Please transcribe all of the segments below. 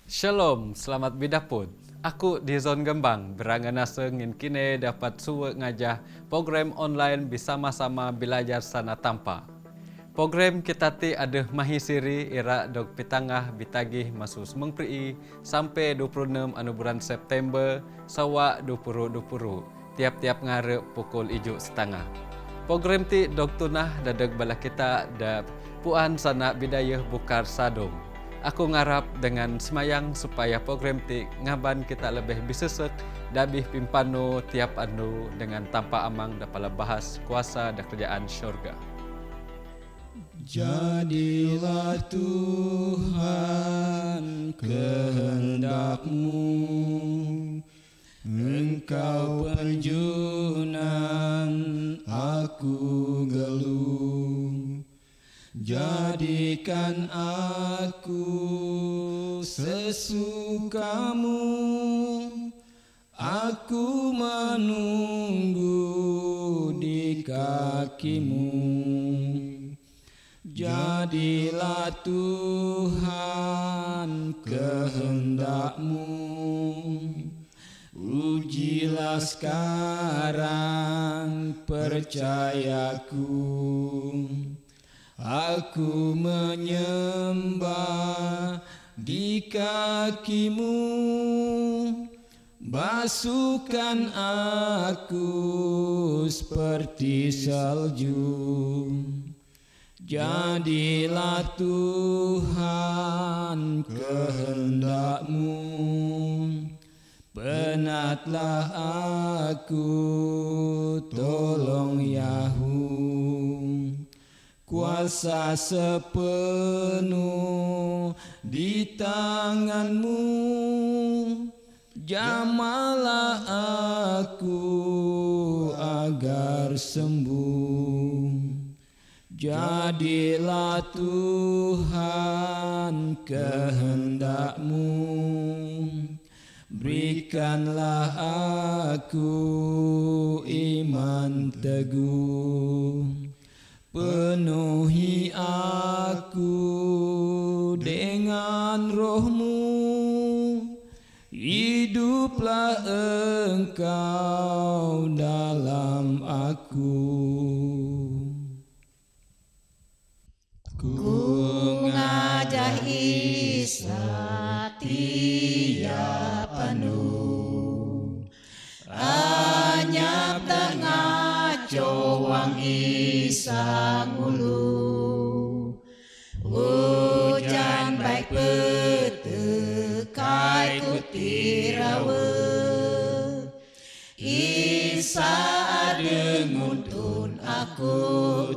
Shalom, selamat bidapun. Aku di Zon Gembang, berangga sengin kini dapat suwe ngajah program online bersama-sama belajar sana tanpa. Program kita ti ada mahisiri ira dog pitangah bitagih masuk semengpri sampai 26 bulan September sawa 2020 tiap-tiap ngare pukul 7.30. Program ti dog tunah dadeg bala kita da puan sana bidayah bukar sadong. Aku ngarap dengan semayang supaya program ti ngaban kita lebih bisesek dabih pimpano tiap anu dengan tanpa amang dapala bahas kuasa dan kerjaan syurga. Jadilah Tuhan kehendak-Mu, Engkau penjunan aku geluh. Jadikan aku sesuka-Mu, aku menunggu di kaki-Mu. Jadilah Tuhan kehendak-Mu, ujilah sekarang percayaku. Aku menyembah di kaki-Mu, basuhkan aku seperti salju. Jadilah Tuhan kehendak-Mu, penatlah aku, tolong Yahoo. Kuasa sepenuh di tangan-Mu, jamalah aku agar sembuh. Jadilah Tuhan kehendak-Mu, berikanlah aku iman teguh. Penuhi aku dengan Roh-Mu, hiduplah Engkau dalam aku. Ku ngajah Isa tiap anu, anyap tengah cowang Isa ngulu. Hujan baik petekai ku tirawe, Isa ada nguntun aku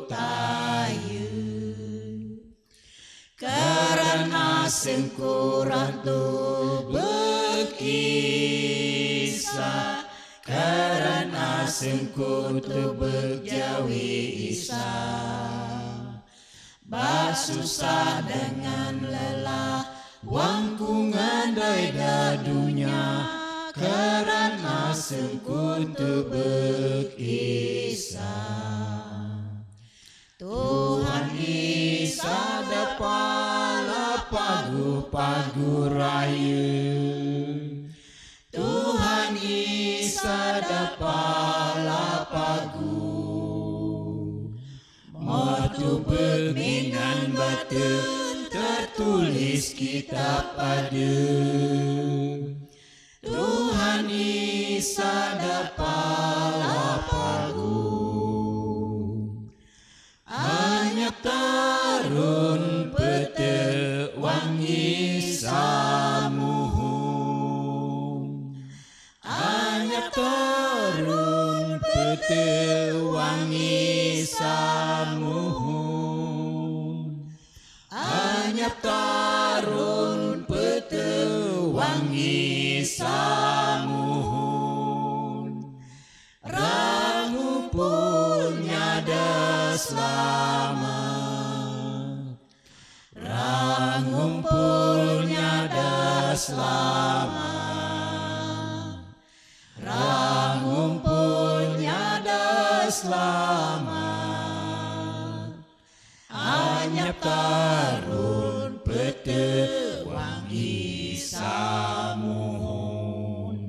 tayu. Karena sengkurang tu bekisah, karena sengku tu berjawi Isa. Basusah dengan lelah, wangku ngandai dadunya, karena sengku tu bekisah. Tuhan Isa dapala pagu-pagu raya, Tuhan Isa dapala pagu. Motu berminan batu tertulis kitab ada, Tuhan Isa dapala pagu. Hanya tarun pete wangi samuhum, hanya tarun pete wangi samuhum, hanya tarun pete wangi samuhum. Rangu punya selamat, rangumpulnya selamat, rangumpulnya selamat. Hanya tarun pete wangi sa kamuhun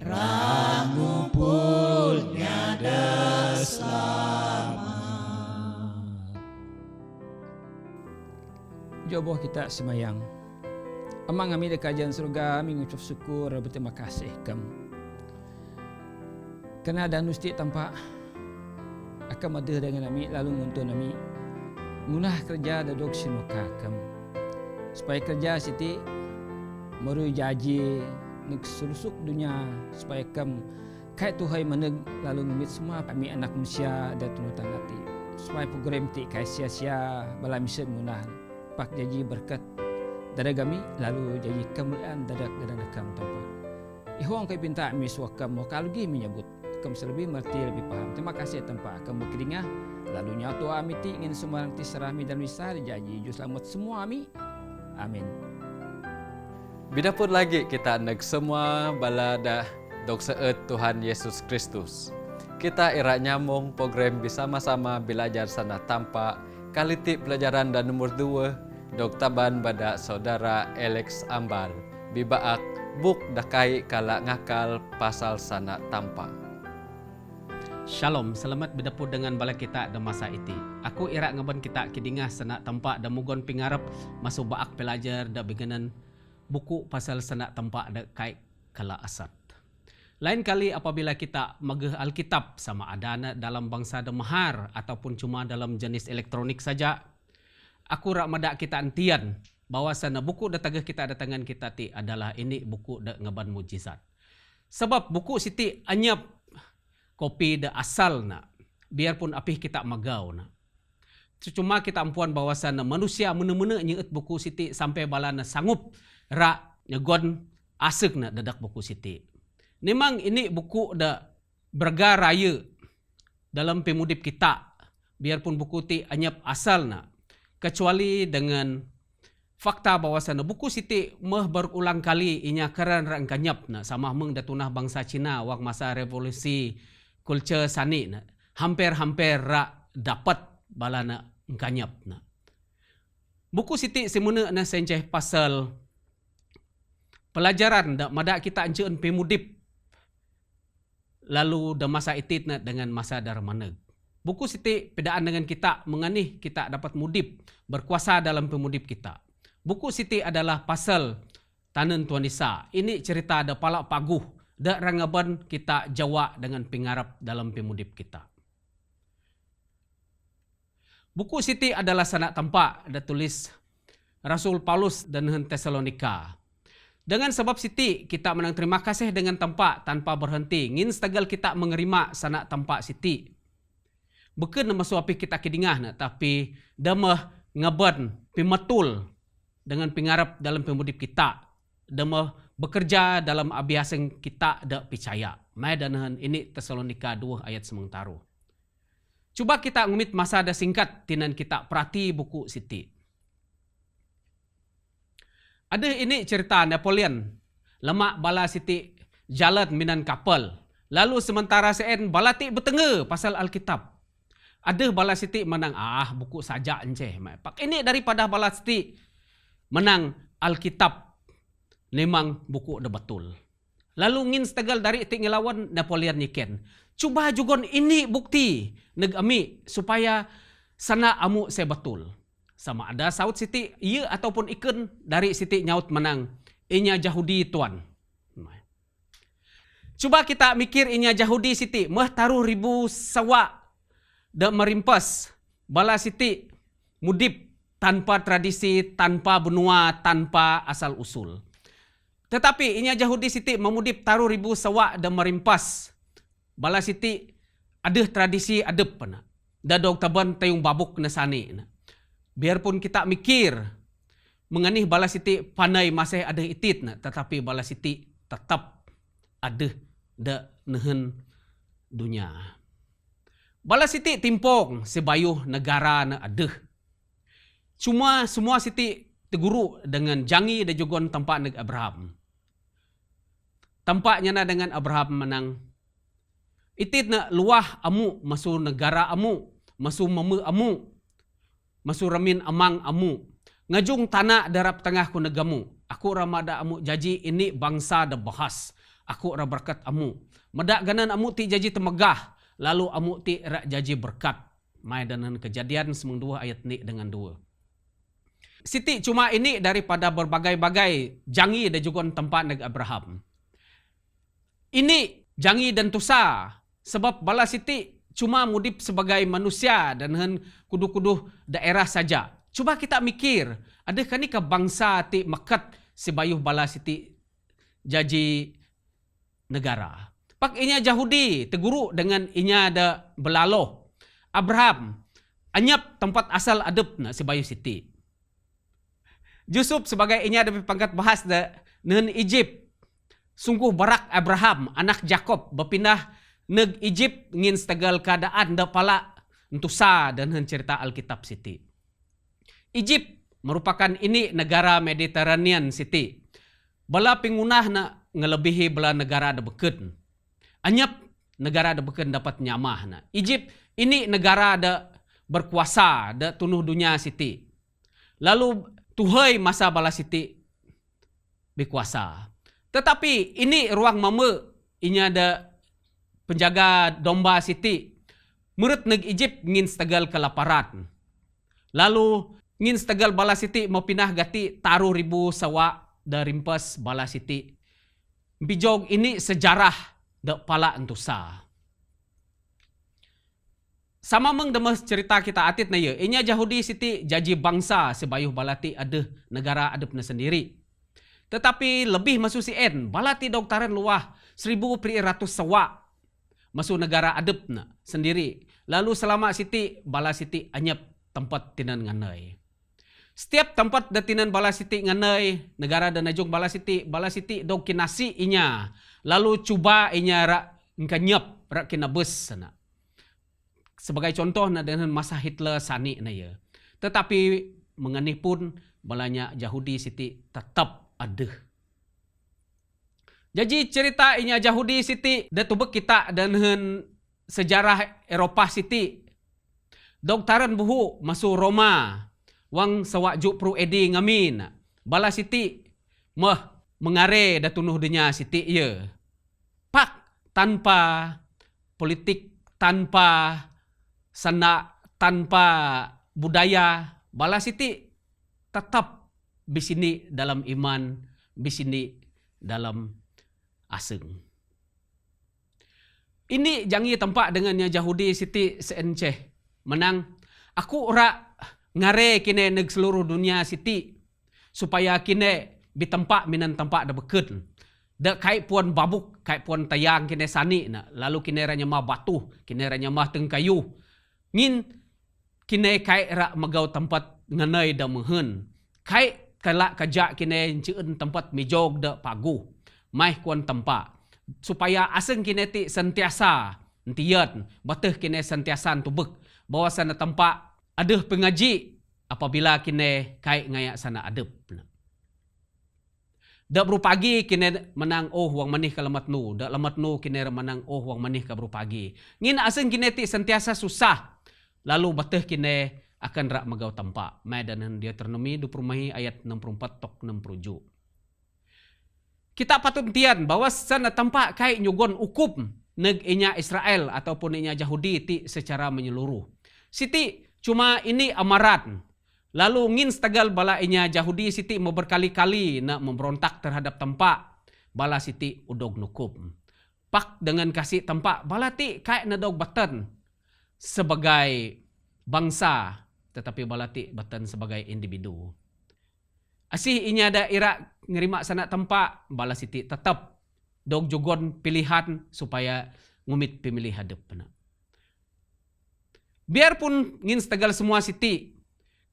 rangu pulnya deslama. Joboh kita semayang. Amang kami di kajian surga, kami ngucap syukur berterima kasih kam. Karena ada nusti tanpa akan madah dengan kami lalu nguntun kami munah kerja dadok sinuka kam. Supaya kerja siti meru jaji nek surusuk dunia supaya kam kait tuhai meneg lalu ngemit semua kami anak manusia dan tunutan hati. Supaya program ti kai sia-sia bala misen munah pak jaji berkat dari kami lalu jadi kemuliaan dadak kam tanpa. Ihong kay pinta mi suakam mo kalugi menyebut kam selebih merti lebih paham. Terima kasih tanpa kam berkedingah lalu nyatu amiti ingin semua nanti serami dan bisa dijanji jus selamat semua ami. Amin. Bidapun lagi kita neg semua balada dok seet Tuhan Yesus Kristus. Kita irak nyambung program bersama-sama belajar sana tanpa kaliti pelajaran dan nomor 2 dok taban pada saudara Alex Ambal bibaak buk dakai kala ngakal pasal sana tanpa. Shalom, selamat berdapur dengan bala kita dan masa iti. Aku irak ngaban kita kidingah senak tempat dan mugon pingarap masuk baak pelajar dan beganan buku pasal senak tempat dan kai kala asat. Lain kali apabila kita magah Alkitab sama ada dalam bangsa demahar ataupun cuma dalam jenis elektronik saja, aku rak madak kita antian bahawa sana buku da tagah kita ada tangan kita ti adalah ini buku da ngaban mujizat. Sebab buku siti anyap kopi da asal na biarpun apih kita magau na. Cuma kita ampuan bahawa sana manusia mena-mena nyeut buku siti sampai balana sanggup rak nyegon asek na dadak buku siti. Memang ini buku da berga raya dalam pemudip kita biarpun buku ti anyap asal na. Kecuali dengan fakta bahawasana buku siti meh berulang kali inya keran rang kanyap na sama meng datunah bangsa Cina wak masa revolusi kultur sani na hampir-hampir rak dapat balana kanyap na. Buku siti semuna na senceh pasal pelajaran da madak kita anceun pemudip lalu da masa itit na dengan masa darmaneg. Buku siti pedaan dengan kita menganih kita dapat mudip berkuasa dalam pemudip kita. Buku siti adalah pasal Tanen Tuan Isa. Ini cerita ada palak paguh da rangaban kita Jawa dengan pengarap dalam pemudip kita. Buku siti adalah sanak tampak ada tulis Rasul Paulus dan Tesalonika. Dengan sebab siti kita menang terima kasih dengan tampak tanpa berhenti. Ngin setagal kita mengerima sanak tampak siti. Bukan masuk api kita kidingah na, tapi damah ngaban pimatul dengan pengarap dalam pemudip kita. Damah bekerja dalam abiaseng kita da percaya. Mai dan ini Tesalonika 2 ayat semengtaru. Cuba kita ngumit masa da singkat tinan kita perhati buku siti. Ada ini cerita Napoleon. Lemak bala siti jalan minan kapal. Lalu sementara sen bala ti bertengah pasal Alkitab. Ada bala siti menang buku saja enceh. Pak ini daripada bala siti menang Alkitab memang buku dah betul. Lalu ngin setegal dari ti ngelawan Napoleon nyiken. Cuba jugon ini bukti neg ami supaya sana amu saya betul. Sama ada saut siti iya ataupun iken dari siti nyaut menang. Inya Yahudi tuan. Cuba kita mikir inya Yahudi siti meh taruh ribu sawa da merimpas bala siti mudip tanpa tradisi, tanpa benua, tanpa asal usul. Tetapi inya Yahudi siti memudip taruh ribu sawa da merimpas bala siti ada tradisi adep pana. Dadog taban tayung babuk nasani na. Biarpun kita mikir menganih bala siti pandai masih ada itit na, tetapi bala siti tetap ada da nehen dunia. Bala siti timpong sebayuh negara na adeh. Cuma semua siti teguru dengan jangi dan jugon tempat neg Abraham. Tampaknya na dengan Abraham menang. Itit na luah amu masuk negara amu, masuk meme amu, masuk ramin amang amu. Ngajung tanah darap tengah ku negamu. Aku ramada amu jaji ini bangsa da bahas. Aku ra berkat amu. Medak ganan amu ti jaji temegah. Lalu amu ti ra jaji berkat. Mai dengan Kejadian 2 ayat ni dengan 2. Siti cuma ini daripada berbagai-bagai jangi dan juga tempat neg Abraham. Ini jangi dan tusa. Sebab bala siti cuma mudip sebagai manusia dan dengan kudu-kudu daerah saja. Cuba kita mikir, adakah ni ke bangsa ti makat sebayuh bala siti jaji negara. Pak inya Yahudi teguru dengan inya ada belaloh. Abraham anyap tempat asal adep na sebayuh siti. Yusuf sebagai inya ada pangkat bahas dengan Egypt. Sungguh barak Abraham anak Jakob berpindah neg Egypt ngin setegal keadaan da pala entusa dan cerita Alkitab siti. Egypt merupakan ini negara Mediterranean siti. Bala pingunah na ngelebihi bala negara ada beken. Anyap negara ada beken dapat nyamah na. Egypt ini negara ada berkuasa da tunuh dunia siti. Lalu tuhai masa bala siti berkuasa. Tetapi ini ruang mama inya ada penjaga domba siti. Murid neg Egypt ngin setegal kelaparan. Lalu ngin setegal bala siti mau pindah gati taruh ribu sawa da rimpas bala siti. Bijog ini sejarah da pala entusa. Sama meng demes cerita kita atit na ye. Inya Yahudi siti jaji bangsa sebayuh balati ada negara adep na sendiri. Tetapi lebih masuk si en balati doktaran luah 1,100 sawa masuk negara adep na sendiri. Lalu selama siti bala siti anyap tempat tinan nganai. Setiap tempat datinan bala siti nganai, negara dan najong bala siti dog kinasi inya. Lalu cuba inya rak nganyap, rak kinabes sana. Sebagai contoh na dengan masa Hitler sani na ya. Tetapi mengenai pun balanya Yahudi siti tetap ada. Jadi cerita inya Yahudi siti datubek kita dengan sejarah Eropah siti. Doktaran buhu masuk Roma. Wang sawakjuk pro edi ngamin. Bala siti mah mengare da tunuh dunia siti ye. Pak tanpa politik, tanpa sana, tanpa budaya, bala siti tetap bisini dalam iman, bisini dalam aseng. Ini jangi tempat dengannya Yahudi siti seenceh menang. Aku ora ngare kine neg seluruh dunia siti supaya kine bitempak minan tempat da beken. Da kai puan babuk, kai puan tayang kine sani na. Lalu kine ranya mah batu, kine ranya mah teng kayu. Ngin kine kai ra magau tempat nganai da mehen. Kai kala kajak kine ceun tempat mijog da pagu. Mai kuan tempat supaya aseng kine ti sentiasa entian bateh kine sentiasa tubek bawa sana tempat ada pengaji apabila kine kai ngayak sana adep. Da berupagi kine menang wang manih ka lamat nu. Da lamat nu kine menang wang manih ka berupagi. Ngin aseng kine ti sentiasa susah. Lalu bateh kine akan rak magau tampak. Mai dan Deuteronomi 20 ayat 64 tok 67. Kita patut tian bahwa sana tampak kai nyugon ukup neg inya Israel ataupun inya Yahudi ti secara menyeluruh. Siti cuma ini amarat. Lalu ngin setegal bala inya Yahudi siti mau berkali-kali nak memberontak terhadap tempat. Bala siti udog nukup. Pak dengan kasih tempat bala ti kai nadog batan sebagai bangsa. Tetapi bala ti batan sebagai individu. Asih inya ada irak ngerima sana tempat, bala siti tetap dog jugon pilihan supaya ngumit pemilih hadap. Biarpun ngin setegal semua siti,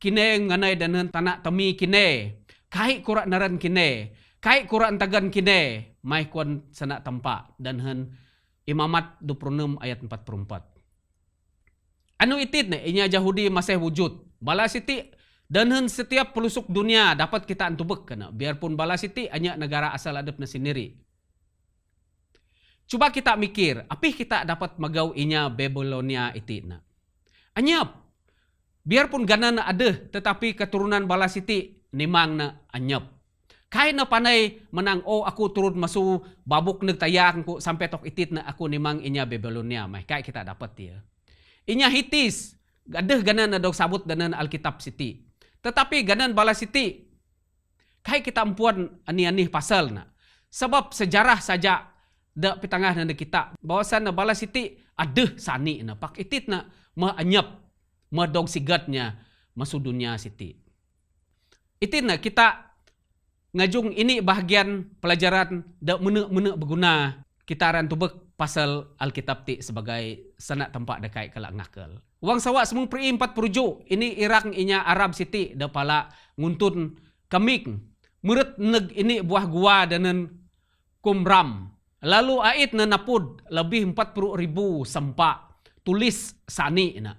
kine nganai dan tanah temi kine, kai kurak naran kine, kai kurak tagan kine, mai kuan sana tempat dan hen Imamat 26 ayat 44. Anu itit ne inya Yahudi masih wujud. Bala siti dan setiap pelusuk dunia dapat kita antubek kena. Biarpun bala siti hanya negara asal adep na sendiri. Cuba kita mikir, apih kita dapat magau inya Babylonia itina. Anyap. Biarpun ganan ada, tetapi keturunan bala siti nimang na anyap. Kai na panay menang aku turun masuk babuk neg tayang ku sampai tok itit na aku nimang inya Babylonia. Mai kai kita dapat dia. Inya Hitis gadeh ganan na dog sabut danan Alkitab siti. Tetapi ganan bala siti kai kita empuan ani-ani pasal na. Sebab sejarah saja da pitangah na kita bawasan na bala siti adeh sani na pak itit na maanyap madog sigatnya masuk dunia siti. Itit na kita ngajung ini bahagian pelajaran da mene berguna kita ran tubek pasal Alkitab ti sebagai sanak tempat dekai kelak ngakal. Wang sawak semung pri 40 ini Iraq inya Arab siti da pala nguntun kamik murid neg ini buah gua danan Qumram. Lalu ait na napud lebih 40,000 sempak tulis sani na.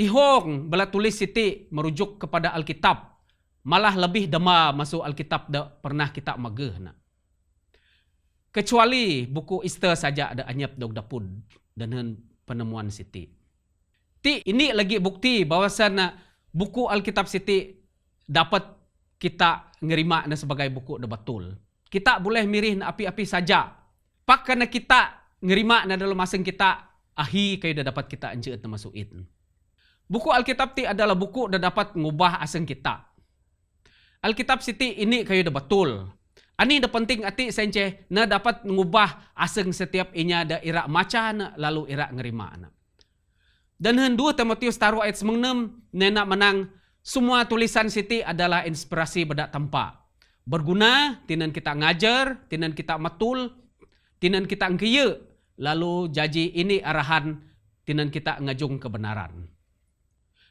Ihong bala tulis siti merujuk kepada Alkitab. Malah lebih dema masuk Alkitab da pernah kita mageh na. Kecuali buku Esther saja ada anyap dog dapud dan penemuan siti. Ti ini lagi bukti bahwasan buku Alkitab siti dapat kita ngerima na sebagai buku da betul. Kita boleh mirih na api-api saja. Pak karena kita ngerima na dalam masing kita ahi kayo da dapat kita anjeut na masukin. Buku Alkitab ti adalah buku da dapat ngubah aseng kita. Alkitab siti ini kayo da betul. Ani da penting ati sence na dapat ngubah aseng setiap inya da ira maca na lalu ira ngerima na. Dan 2 Timotius taruh ayat 9 nena menang semua tulisan siti adalah inspirasi pada tempat. Berguna, tinan kita ngajar, tinan kita matul, tinan kita engkeye, lalu jaji ini arahan, tinan kita ngajung kebenaran.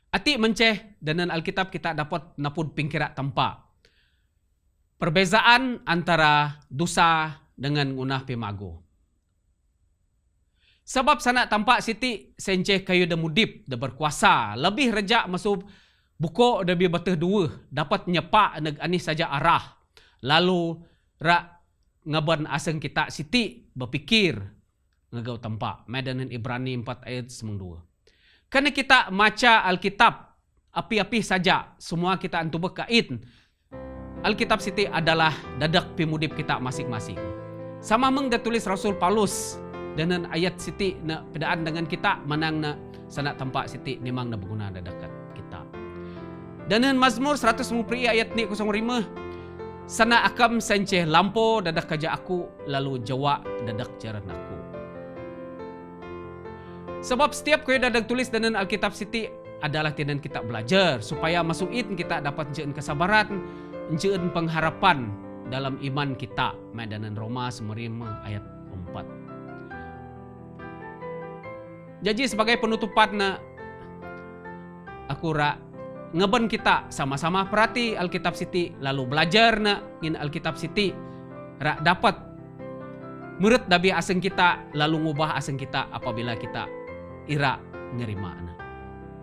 Ati menceh dengan Alkitab kita dapat napud pingkira tempat. Perbezaan antara dosa dengan ngunah pimago. Sebab sana tampak siti senceh kayu da mudip, da berkuasa, lebih rejak masuk buku da bi beteh dua, dapat nyepak neg ani saja arah. Lalu rak ngaban aseng kita siti berpikir ngagau tempat. Medan Ibrani 4 ayat 92. Karena kita maca Alkitab api-api saja, semua kita antu berkait. Alkitab siti adalah dadak pimudip kita masing-masing. Sama meng da tulis Rasul Paulus dengan ayat siti na pedaan dengan kita menang na sanak tempat siti memang na berguna dadak kita. Dan Mazmur 150 ayat ni 05 sana akam senceh lampo dadak kaja aku lalu jawak dadak jaran aku. Sebab setiap kau dadak tulis dengan Alkitab siti adalah tinan kita belajar supaya masukin kita dapat njeen kesabaran, njeen pengharapan dalam iman kita. Medanan Roma 5 ayat 4. Jadi sebagai penutupan na aku ngeben kita sama-sama perhati Alkitab siti lalu belajar na ngin Alkitab siti rak dapat murid dabi aseng kita lalu ngubah aseng kita apabila kita ira ngerima na.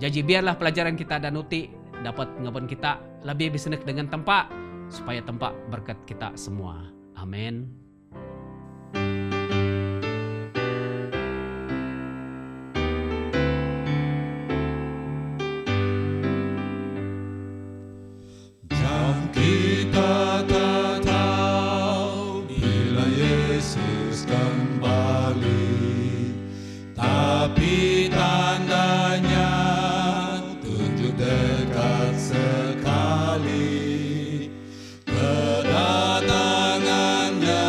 Jadi biarlah pelajaran kita danuti dapat ngeben kita lebih bisenek dengan tempat supaya tempat berkat kita semua. Amin. Kita tak tahu bila Yesus kembali, tapi tandanya tunjuk dekat sekali. Kedatangannya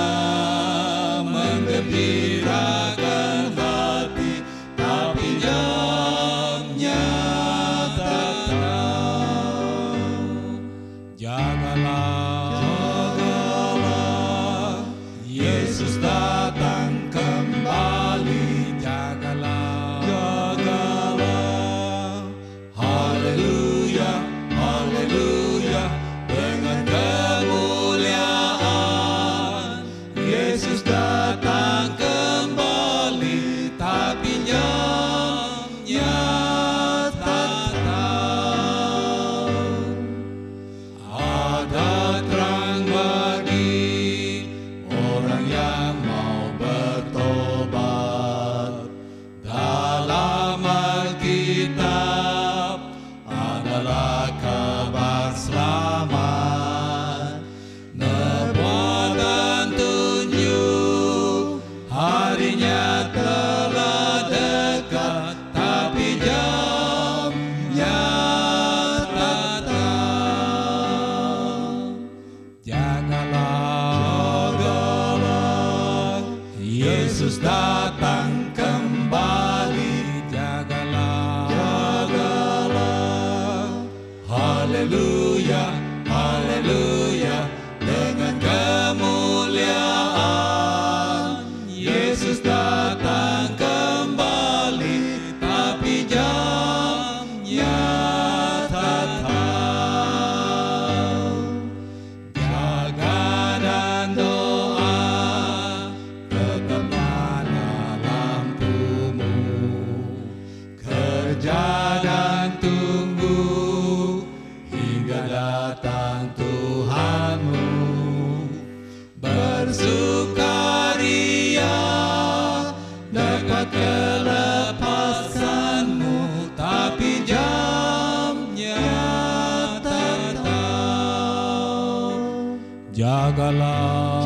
jagalah,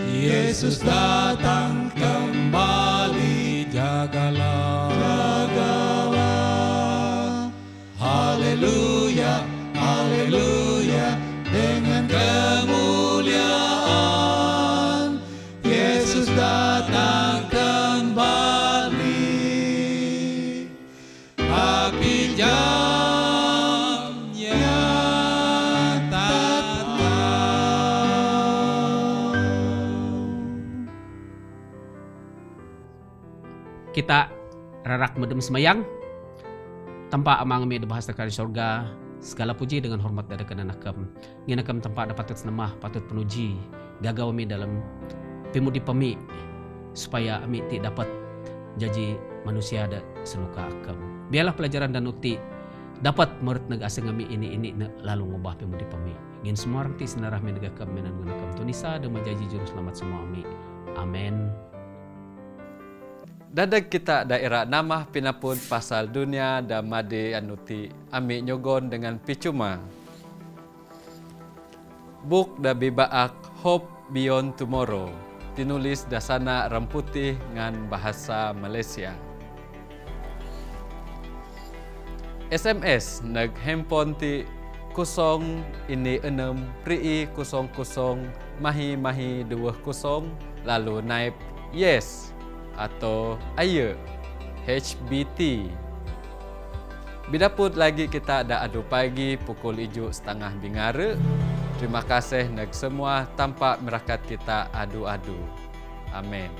Yesus datang kembali, jagalah, jagalah. Haleluya, haleluya, dengan kemuliaan, Yesus datang kembali. Tapi jamnya tak tahu. Kita rarak medem semayang tanpa amang mi bahasa kali surga, segala puji dengan hormat dari kenanakam nginakam tempat dapat senamah patut penuji gagaw mi dalam pimudi pemi supaya ami ti dapat jadi manusia da senuka akam. Biarlah pelajaran dan ukti dapat merit nag-aseng ami ini lalu ngubah pimudi pemi. Ngin semua orang ti senarah mi nagakam minan nganakam tunisa da majaji juru selamat semua ami. Amen. Dadag kita daerah nama pinapun pasal dunia da made anuti ami nyogon dengan picuma. Buk da bibaak Hope Beyond Tomorrow, tinulis dasana Ramputih ngan bahasa Malaysia. SMS nag handphone ti 0 ini 6 pri 00 mahi 20 lalu naib yes atau aye HBT. Bidaput lagi kita ada adu pagi pukul 7:30 Terima kasih nag semua tanpa merakat kita adu-adu. Amin.